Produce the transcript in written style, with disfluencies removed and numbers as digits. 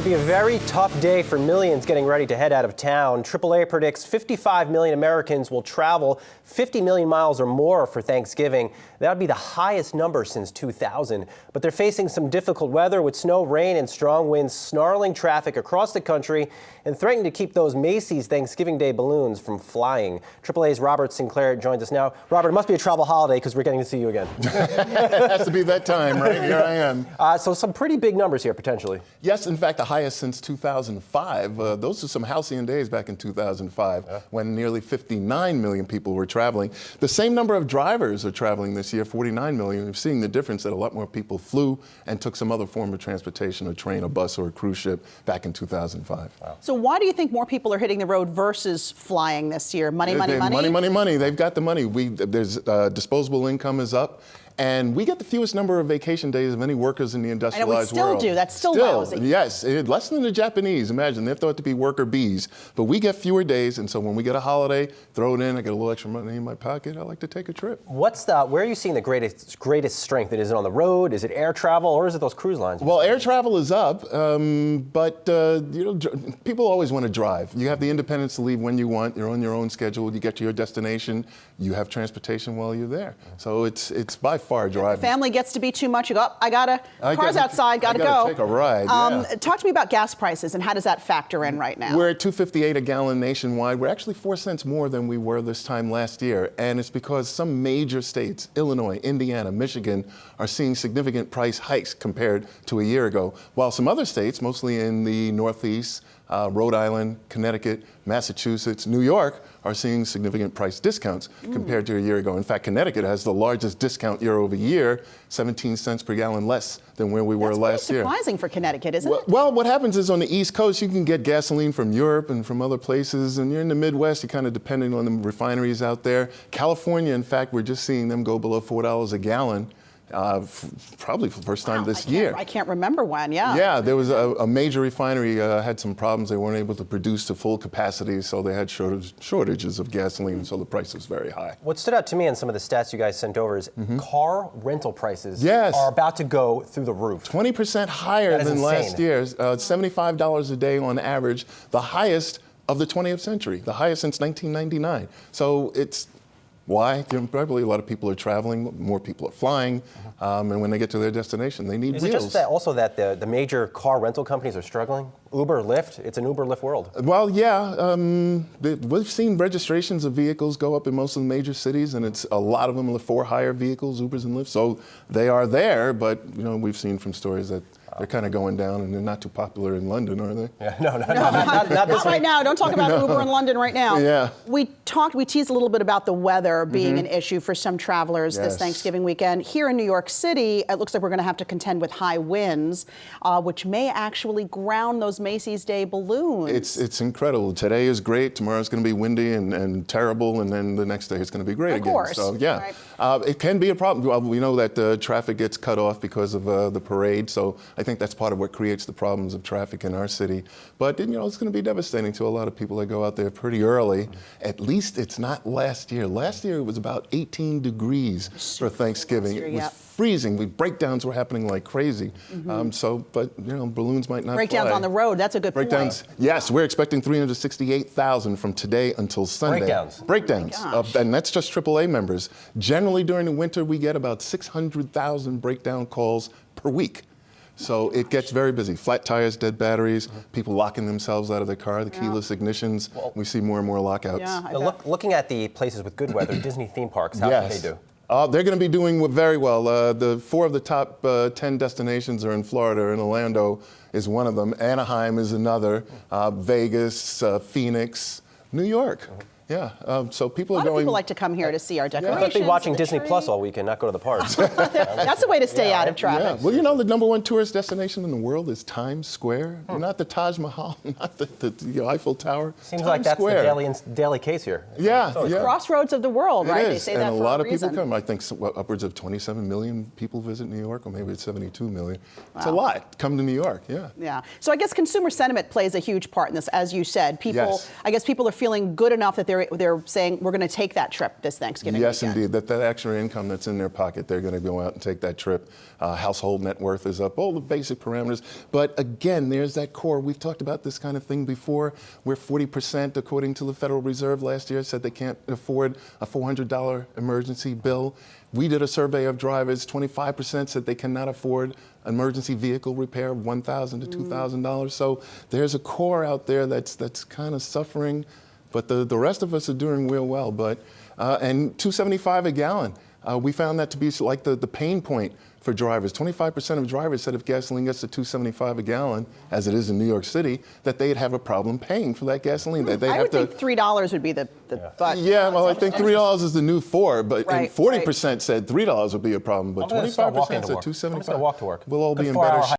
Could be a very tough day for millions getting ready to head out of town. AAA predicts 55 million Americans will travel 50 million miles or more for Thanksgiving. That would be the highest number since 2000. But they're facing some difficult weather with snow, rain, and strong winds snarling traffic across the country and threatening to keep those Macy's Thanksgiving Day balloons from flying. AAA's Robert Sinclair joins us now. Robert, it must be a travel holiday because we're getting to see you again. It has to be that time, right? Here I am. So some pretty big numbers here, potentially. Yes, in fact, the highest since 2005. Those are some halcyon days back in 2005 when nearly 59 million people were traveling. The same number of drivers are traveling this year, 49 million. We're seeing the difference that a lot more people flew and took some other form of transportation, a train, a bus, or a cruise ship back in 2005. Wow. So why do you think more people are hitting the road versus flying this year? Money. They've got the money. There's disposable income is up. And we get the fewest number of vacation days of any workers in the industrialized world. And we still do. That's still lousy. Yes, less than the Japanese. Imagine, they're thought to be worker bees. But we get fewer days, and so when we get a holiday, throw it in, I get a little extra money in my pocket, I like to take a trip. Where are you seeing the greatest strength? Is it on the road? Is it air travel? Or is it those cruise lines? Well, air travel is up, but people always want to drive. You have the independence to leave when you want. You're on your own schedule. You get to your destination. You have transportation while you're there. So it's by far driving. The family gets to be too much. You go, car's outside, gotta go. Take a ride. Talk to me about gas prices and how does that factor in right now? We're at $2.58 a gallon nationwide. We're actually 4 cents more than we were this time last year. And it's because some major states, Illinois, Indiana, Michigan, are seeing significant price hikes compared to a year ago. While some other states, mostly in the Northeast, Rhode Island, Connecticut, Massachusetts, New York, are seeing significant price discounts compared to a year ago. In fact, Connecticut has the largest discount year over year, 17 cents per gallon less than where we were last year. That's surprising for Connecticut, isn't it? Well, what happens is on the East Coast, you can get gasoline from Europe and from other places, and you're in the Midwest, you're kind of depending on the refineries out there. California, in fact, we're just seeing them go below $4 a gallon. Probably for the first time this year. I can't remember when, Yeah, there was a major refinery had some problems. They weren't able to produce to full capacity, so they had shortages of gasoline, so the price was very high. What stood out to me on some of the stats you guys sent over is car rental prices are about to go through the roof. 20% higher than last year, $75 a day on average, the highest of the 20th century, the highest since 1999. So it's why? Probably a lot of people are traveling, more people are flying, and when they get to their destination, they need wheels. Is it just that the major car rental companies are struggling? Uber, Lyft, it's an Uber-Lyft world. Well, yeah, we've seen registrations of vehicles go up in most of the major cities, and it's a lot of them are for hire vehicles, Ubers and Lyfts, so they are there, but we've seen from stories that they're kind of going down, and they're not too popular in London, are they? Yeah, not right now. Don't talk about Uber in London right now. Yeah. We teased a little bit about the weather being an issue for some travelers this Thanksgiving weekend. Here in New York City, it looks like we're going to have to contend with high winds, which may actually ground those Macy's Day balloons. It's incredible. Today is great. Tomorrow's going to be windy and terrible, and then the next day it's going to be great again. Of course. So yeah, it can be a problem. Well, we know that traffic gets cut off because of the parade. So I think that's part of what creates the problems of traffic in our city. But it's going to be devastating to a lot of people that go out there pretty early. At least it's not last year. Last year it was about 18 degrees for Thanksgiving. It was freezing. Breakdowns were happening like crazy. But balloons might not Breakdowns fly. On the road. That's a good point. Yes, we're expecting 368,000 from today until Sunday. Breakdowns. And that's just AAA members. Generally during the winter we get about 600,000 breakdown calls per week. So it gets very busy. Flat tires, dead batteries, people locking themselves out of their car, the keyless ignitions. We see more and more lockouts. Yeah, looking at the places with good weather, Disney theme parks, how should they do? They're going to be doing very well. The 4 of the top 10 destinations are in Florida, and Orlando is one of them. Anaheim is another. Vegas, Phoenix, New York. Yeah, so people are going. A lot of people like to come here to see our decorations. I thought they'd be watching Disney Plus all weekend, not go to the parks. That's a way to stay out of traffic. Yeah. Well, the number 1 tourist destination in the world is Times Square. Not the Taj Mahal, not the Eiffel Tower. Seems like that's the daily case here. Yeah, Crossroads of the world, right? They say that for a lot of people come. I think upwards of 27 million people visit New York, or maybe it's 72 million. It's a lot. Come to New York, Yeah. So I guess consumer sentiment plays a huge part in this, as you said. I guess people are feeling good enough that they're they're saying we're going to take that trip this Thanksgiving Yes, weekend. indeed. That extra income that's in their pocket, they're going to go out and take that trip. Household net worth is up, all the basic parameters. But again, there's that core. We've talked about this kind of thing before, where 40%, according to the Federal Reserve last year, said they can't afford a $400 emergency bill. We did a survey of drivers. 25% said they cannot afford an emergency vehicle repair of $1,000 to $2,000. So there's a core out there that's kind of suffering, but the rest of us are doing real well. But and $2.75 a gallon, we found that to be like the pain point for drivers. 25% of drivers said if gasoline gets to $2.75 a gallon, as it is in New York City, that they'd have a problem paying for that gasoline. That they'd I have would think $3 would be the but yeah, well, I think $3 is the new $4, but Right, and 40% said $3 would be a problem, but I'm gonna start 25% walking to said work. I'm just $2.75. gonna walk to work. We'll all Good be in 4-hour better shape.